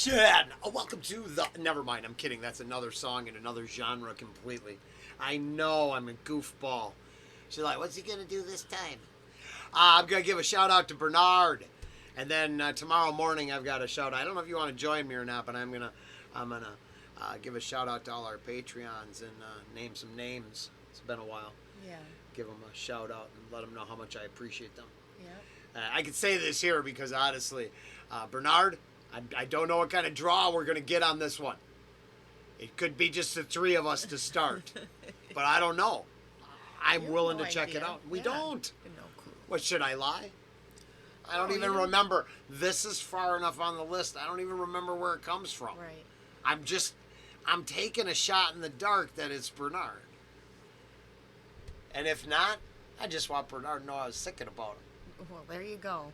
Jen! Welcome to the... Never mind, I'm kidding. That's another song in another genre completely. I know I'm a goofball. She's like, what's he going to do this time? I'm going to give a shout out to Bernard. And then tomorrow morning I've got a shout out. I don't know if you want to join me or not, but I'm gonna give a shout out to all our Patreons and name some names. It's been a while. Yeah. Give them a shout out and let them know how much I appreciate them. Yeah. I could say this here because honestly, Bernard, I don't know what kind of draw we're going to get on this one. It could be just the three of us to start. But I don't know. I'm willing to check it out. We don't. No clue. What, should I lie? I don't even remember. This is far enough on the list. I don't even remember where it comes from. Right. I'm taking a shot in the dark that it's Bernard. And if not, I just want Bernard to know I was thinking about him. Well, there you go.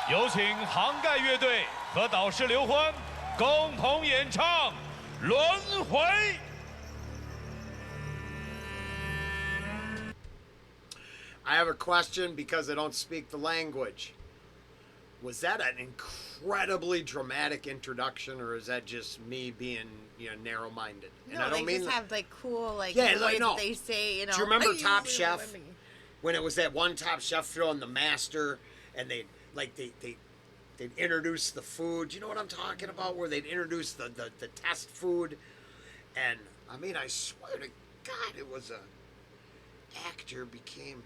有请杭盖乐队和导师刘欢共同演唱《轮回》。I have a question because I don't speak the language. Was that an incredibly dramatic introduction, or is that just me being, narrow-minded? And No, I don't they mean just have cool, the way no. that they say, Do you remember Top Chef? When it was that one Top Chef show and the master, and they'd introduce the food. You know what I'm talking about? Where they'd introduce the test food. And, I swear to God, it was actor became...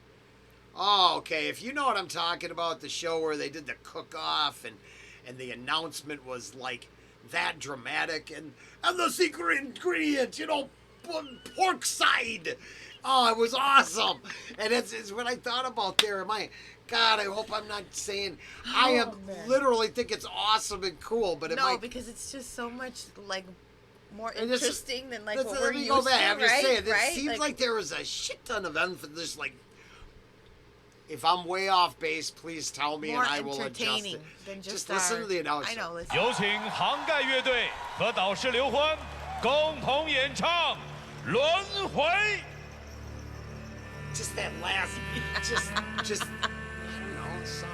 Oh, okay. If you know what I'm talking about, the show where they did the cook-off and the announcement was like that dramatic and the secret ingredient, pork side. Oh, it was awesome. And it's what I thought about there. God, I hope I'm not saying literally think it's awesome and cool, but because it's just so much more interesting than what we're let me used go back. to, I'm just saying, right? It seems like there was a shit ton of emphasis. If I'm way off base, please tell me and I will adjust it. Than just listen to the announcement. I know. Listen. 有请杭盖乐队和导师刘欢共同演唱《轮回》。Just that last, just I don't know, song.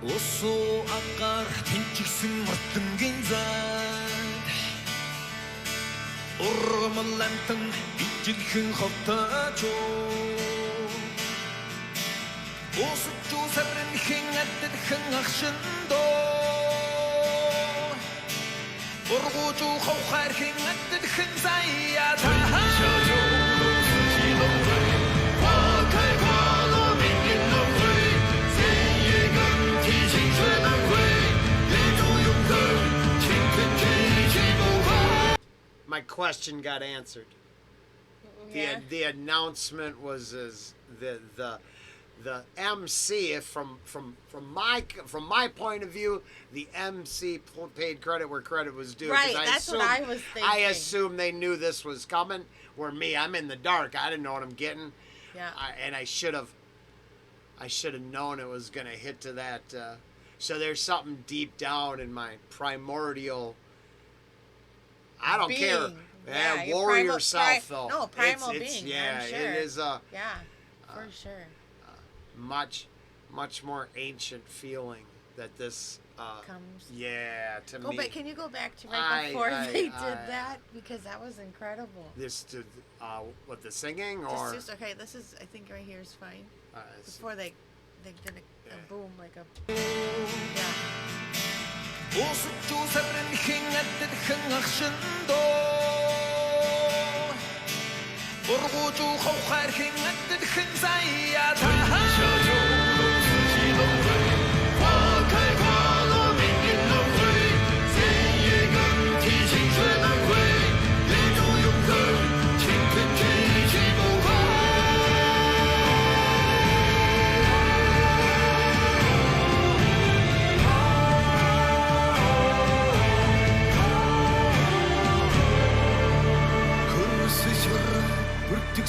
Усуу агаар тэнчигсэн мартангийн зайд Урмал амтан ижилхэн ховтооч Усч усаврынхэн адилхэн ахшиндоо Ургууж ухахаархэн адилхэн заяа My question got answered. Yeah. The announcement was the MC. From my point of view, the MC paid credit where credit was due. Right, that's what I was thinking. I assume they knew this was coming. Where me, I'm in the dark. I didn't know what I'm getting. Yeah. And I should have known it was gonna hit to that. So there's something deep down in my primordial. I don't care. Yeah, warrior self, though. No, primal it's, being. Yeah, I'm sure. it is yeah, for sure. Much more ancient feeling that this comes. Yeah, to Go me. back. Can you go back to before they did that? Because that was incredible. What, the singing or? Just okay. This is. I think right here is fine. Before they did a boom like a. Yeah. Усч усаврынхэн адилхэн ахшиндоо Ургууж ухахаархэн адилхэн заяа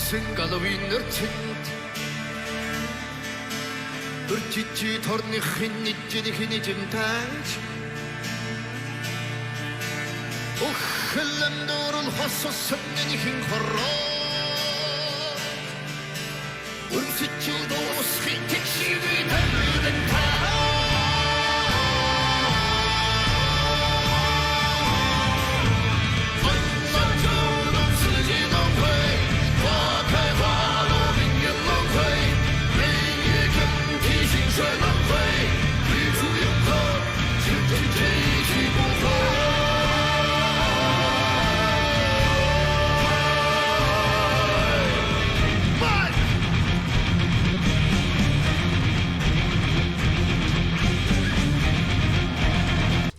Singal winner tint Urchichi torni hinni jimtaj Uchlandurul hossosabnin hin horro Urchichi dos hintichi vidar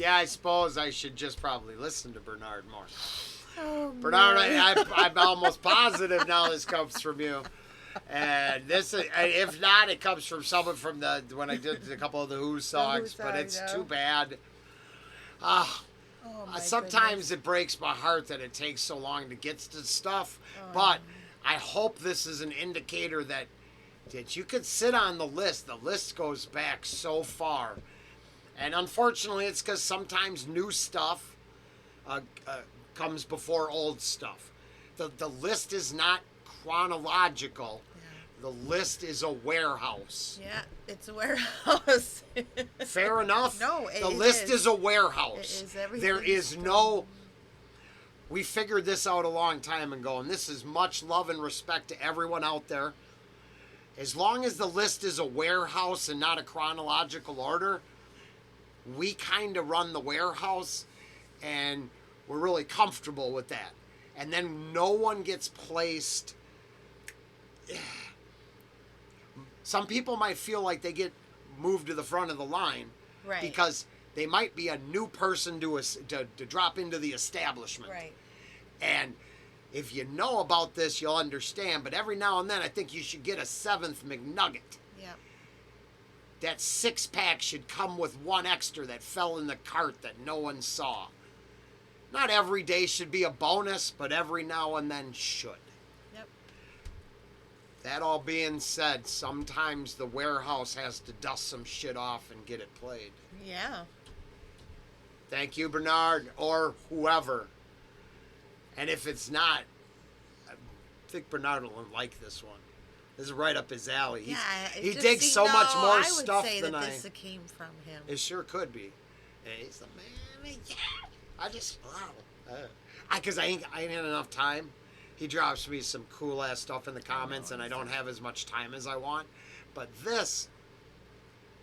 Yeah, I suppose I should just probably listen to Bernard more. Oh, Bernard, I'm almost positive now this comes from you. And this, if not, it comes from someone from when I did a couple of the Who songs, but it's too bad. Sometimes it breaks my heart that it takes so long to get to stuff, but I hope this is an indicator that you could sit on the list. The list goes back so far. And unfortunately, it's because sometimes new stuff comes before old stuff. The list is not chronological. Yeah. The list is a warehouse. Yeah, it's a warehouse. Fair enough? No, the list is a warehouse. It is everything. There is no... We figured this out a long time ago, and this is much love and respect to everyone out there. As long as the list is a warehouse and not a chronological order, we kind of run the warehouse, and we're really comfortable with that. And then no one gets placed. Some people might feel like they get moved to the front of the line, right, because they might be a new person to drop into the establishment. Right. And if you know about this, you'll understand. But every now and then, I think you should get a 7th McNugget. Yeah. That 6-pack should come with one extra that fell in the cart that no one saw. Not every day should be a bonus, but every now and then should. Yep. That all being said, sometimes the warehouse has to dust some shit off and get it played. Yeah. Thank you, Bernard, or whoever. And if it's not, I think Bernard will like this one. This is right up his alley. Yeah, he digs so much more stuff than I. I would say that this came from him. It sure could be. And he's the man. Yeah. I just, wow. Because I ain't had enough time. He drops me some cool ass stuff in the comments, and I don't have as much time as I want. But this,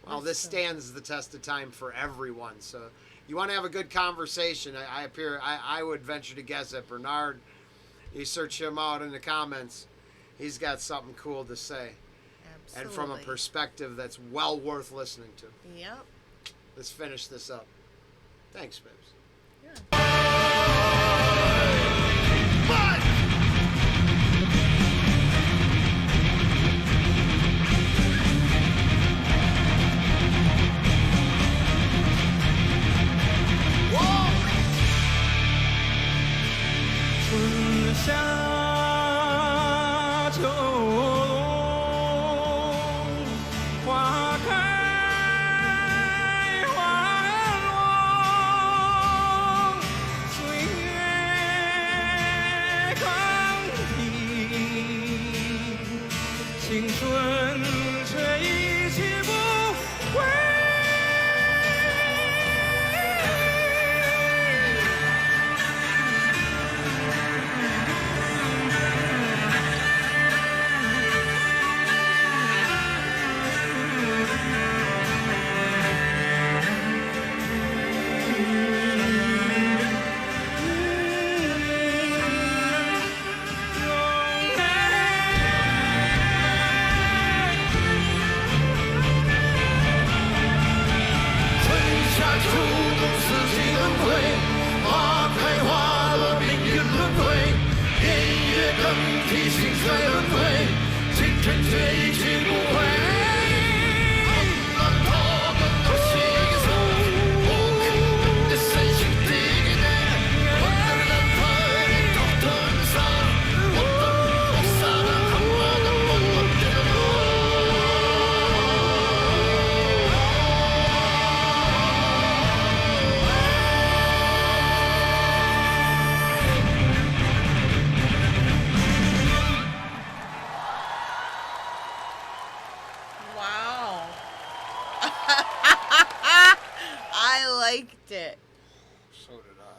well, this stands the test of time for everyone. So you want to have a good conversation. I would venture to guess that Bernard, you search him out in the comments, he's got something cool to say. Absolutely. And from a perspective that's well worth listening to. Yep. Let's finish this up. Thanks, Bibbs.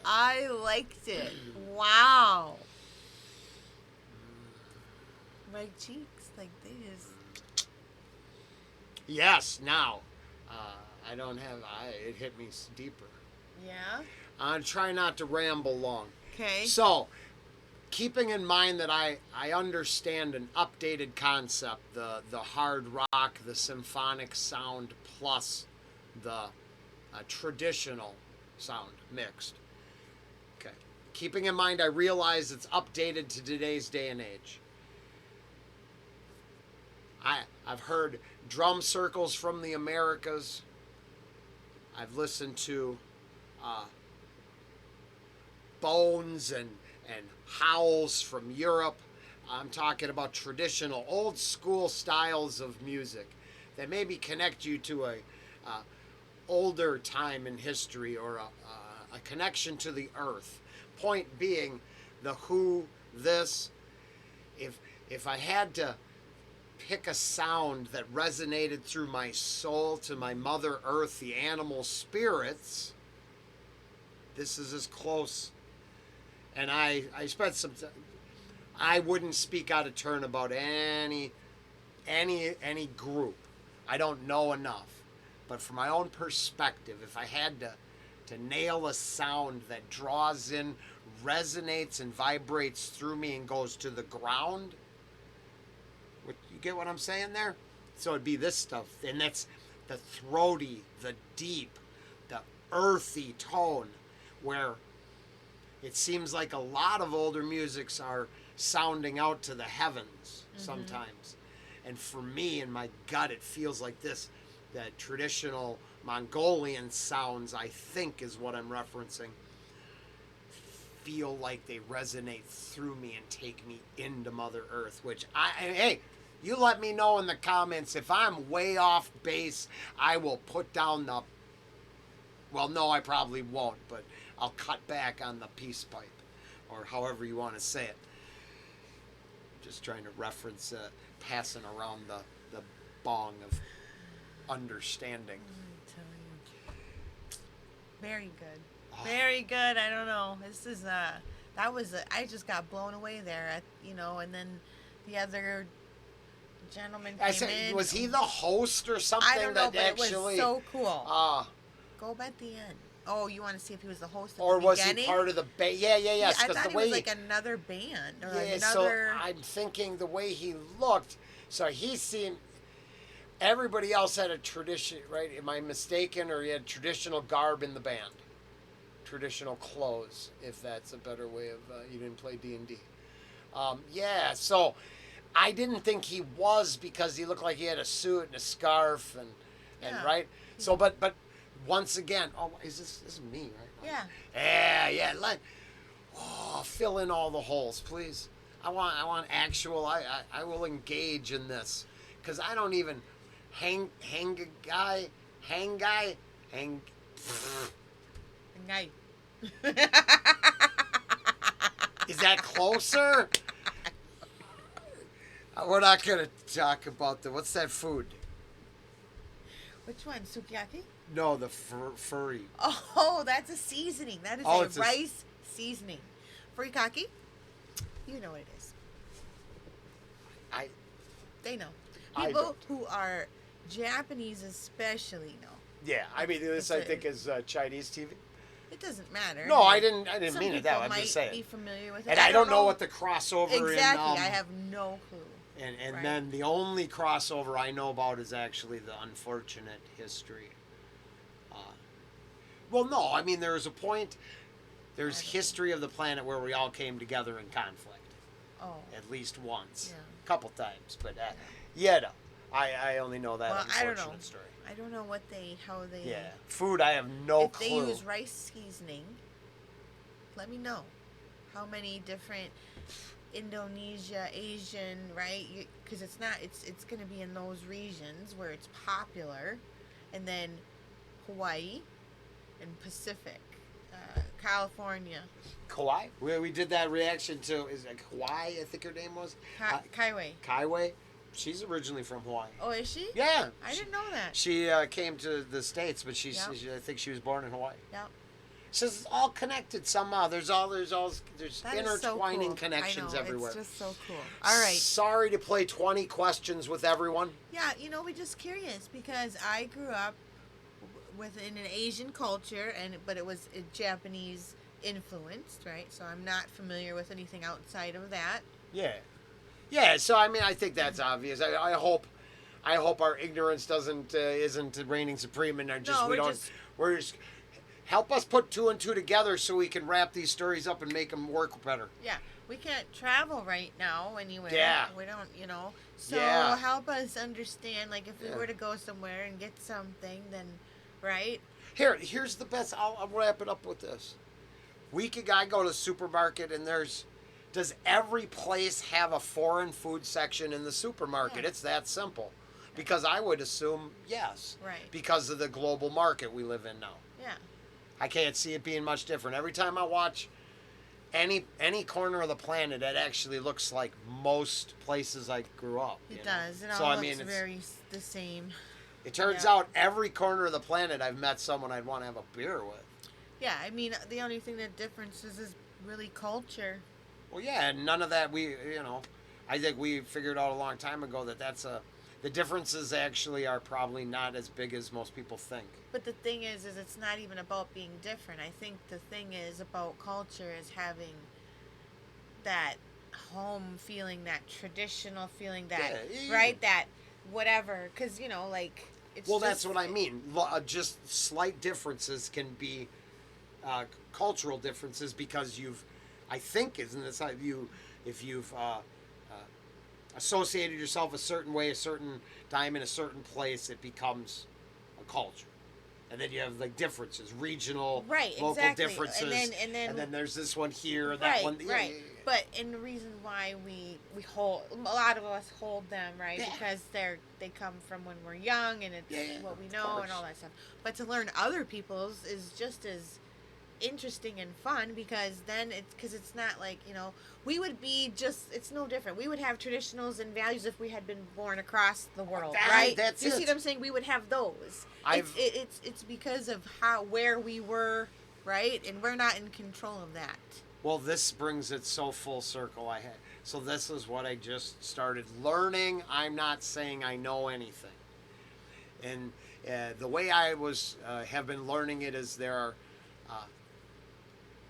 I liked it. Wow. My cheeks, like they just. Yes, now. I don't have. It hit me deeper. Yeah. I'm trying not to ramble long. Okay. So, keeping in mind that I understand an updated concept, the hard rock, the symphonic sound plus the traditional sound mixed. Okay. Keeping in mind, I realize it's updated to today's day and age. I've heard drum circles from the Americas. I've listened to bones and howls from Europe. I'm talking about traditional, old school styles of music that maybe connect you to a older time in history or a connection to the earth. Point being, the Who, this. If I had to pick a sound that resonated through my soul to my Mother Earth, the animal spirits, this is as close. And I spent some time. I wouldn't speak out of turn about any group. I don't know enough. But from my own perspective, if I had to nail a sound that draws in, resonates and vibrates through me and goes to the ground, you get what I'm saying there? So it'd be this stuff. And that's the throaty, the deep, the earthy tone where it seems like a lot of older musics are sounding out to the heavens sometimes. And for me, in my gut, it feels like this. That traditional Mongolian sounds, I think is what I'm referencing, feel like they resonate through me and take me into Mother Earth, which hey, you let me know in the comments. If I'm way off base, I will put down the, well, no, I probably won't, but I'll cut back on the peace pipe, or however you want to say it. Just trying to reference passing around the bong of understanding. Very good. Very good. I don't know. This is I just got blown away there and then the other gentleman came in. Was he the host or something? I don't know, but actually, it was so cool. Go at the end. Oh, you want to see if he was the host at or the was beginning? he part of the band? Yeah. I thought he was like another band or another. So I'm thinking the way he looked. So he seemed. Everybody else had a tradition, right? Am I mistaken? Or he had traditional garb in the band, traditional clothes, if that's a better way of. You didn't play D&D. Yeah. So I didn't think he was because he looked like he had a suit and a scarf and right. So but once again, this is me, right? Yeah. Yeah. Fill in all the holes, please. I want actual. I will engage in this because I don't even. Hanggai. Is that closer? We're not going to talk about what's that food? Which one? Sukiyaki? No, the furry. Oh, that's a seasoning. That is a rice seasoning. Furikake? You know what it is. They know. People who are Japanese especially know. Yeah, I mean this I think is Chinese TV. It doesn't matter. No, I didn't mean it that way. I'm might just saying. Be familiar with it. And I don't know what the crossover exactly. I have no clue. And then the only crossover I know about is actually the unfortunate history. Well, no, I mean there's a point. There's history of the planet where we all came together in conflict. Oh. At least once, a couple times, but no. I only know that unfortunate story. I don't know how they. Yeah, food. I have no clue. If they use rice seasoning, let me know. How many different Indonesia, Asian, right? Because it's going to be in those regions where it's popular, and then Hawaii, and Pacific, California. Kauai. We did that reaction to is it Hawaii? I think her name was. Kaiwei. Kaiwei. She's originally from Hawaii. Oh, is she? Yeah. I didn't know that. She came to the States, but I think she was born in Hawaii. Yep. So it's all connected somehow. There's That is so intertwining cool. connections I know, everywhere. It's just so cool. All right. Sorry to play 20 questions with everyone. Yeah, we're just curious because I grew up within an Asian culture, but it was Japanese influenced, right? So I'm not familiar with anything outside of that. Yeah. Yeah, so I mean, I think that's obvious. I hope our ignorance isn't reigning supreme, and we're just help us put two and two together so we can wrap these stories up and make them work better. Yeah, we can't travel right now anywhere. Yeah. We don't, So Yeah. help us understand, like, if we were to go somewhere and get something, then, right? Here's the best. I'll wrap it up with this. I go to the supermarket, and does every place have a foreign food section in the supermarket? Yeah. It's that simple. Because I would assume yes. Right. Because of the global market we live in now. Yeah. I can't see it being much different. Every time I watch any corner of the planet, it actually looks like most places I grew up. It does. It So, all I looks mean, very the same. It turns Yeah. out every corner of the planet I've met someone I'd want to have a beer with. Yeah, I mean, the only thing that differences is really culture. Well, yeah, and none of that I think we figured out a long time ago that the differences actually are probably not as big as most people think. But the thing is it's not even about being different. I think the thing is about culture is having that home feeling, that traditional feeling, that Yeah, right, that whatever. Because like it's. Well, just, that's what I mean. Just slight differences can be cultural differences because I think, isn't this how if you've associated yourself a certain way, a certain time in a certain place, it becomes a culture. And then you have like differences, regional, Right, local exactly. differences, And then there's this one here, and that right, one. right. But and the reason why we hold, a lot of us hold them, right? Yeah. Because they come from when we're young, and it's what we of know and course. all that stuff. But to learn other people's is just as interesting and fun because then it's not like we would be it's no different. We would have traditionals and values if we had been born across the world, right? That's you it. see what I'm saying? We would have those. It's because of where we were, right? And we're not in control of that. Well, this brings it so full circle. So this is what I just started learning. I'm not saying I know anything, and the way I have been learning it is there are.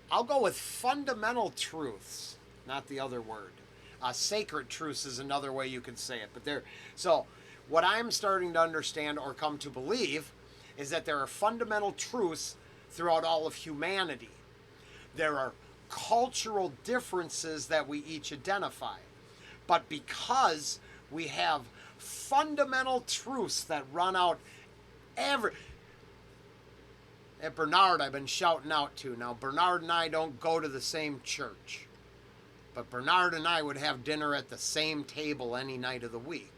I'll go with fundamental truths, not the other word. Sacred truths is another way you can say it. So what I'm starting to understand or come to believe is that there are fundamental truths throughout all of humanity. There are cultural differences that we each identify. But because we have fundamental truths that run out at Bernard, I've been shouting out to. Now, Bernard and I don't go to the same church. But Bernard and I would have dinner at the same table any night of the week.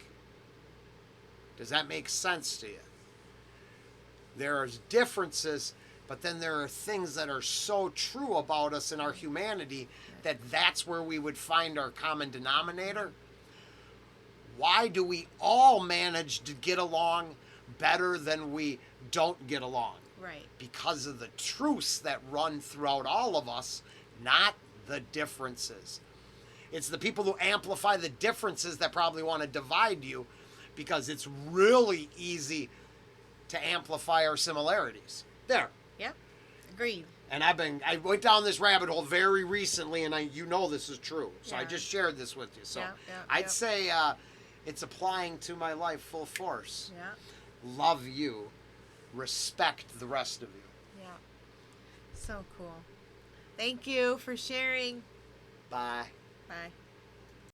Does that make sense to you? There are differences, but then there are things that are so true about us and our humanity that's where we would find our common denominator. Why do we all manage to get along better than we don't get along? Right. Because of the truths that run throughout all of us, not the differences. It's the people who amplify the differences that probably want to divide you because it's really easy to amplify our similarities. There. Yep. Agreed. And I went down this rabbit hole very recently, and this is true. So I Yeah. just shared this with you. So Yeah, I'd say it's applying to my life full force. Yeah. Love you. Respect the rest of you. Yeah. So cool. Thank you for sharing. Bye. Bye.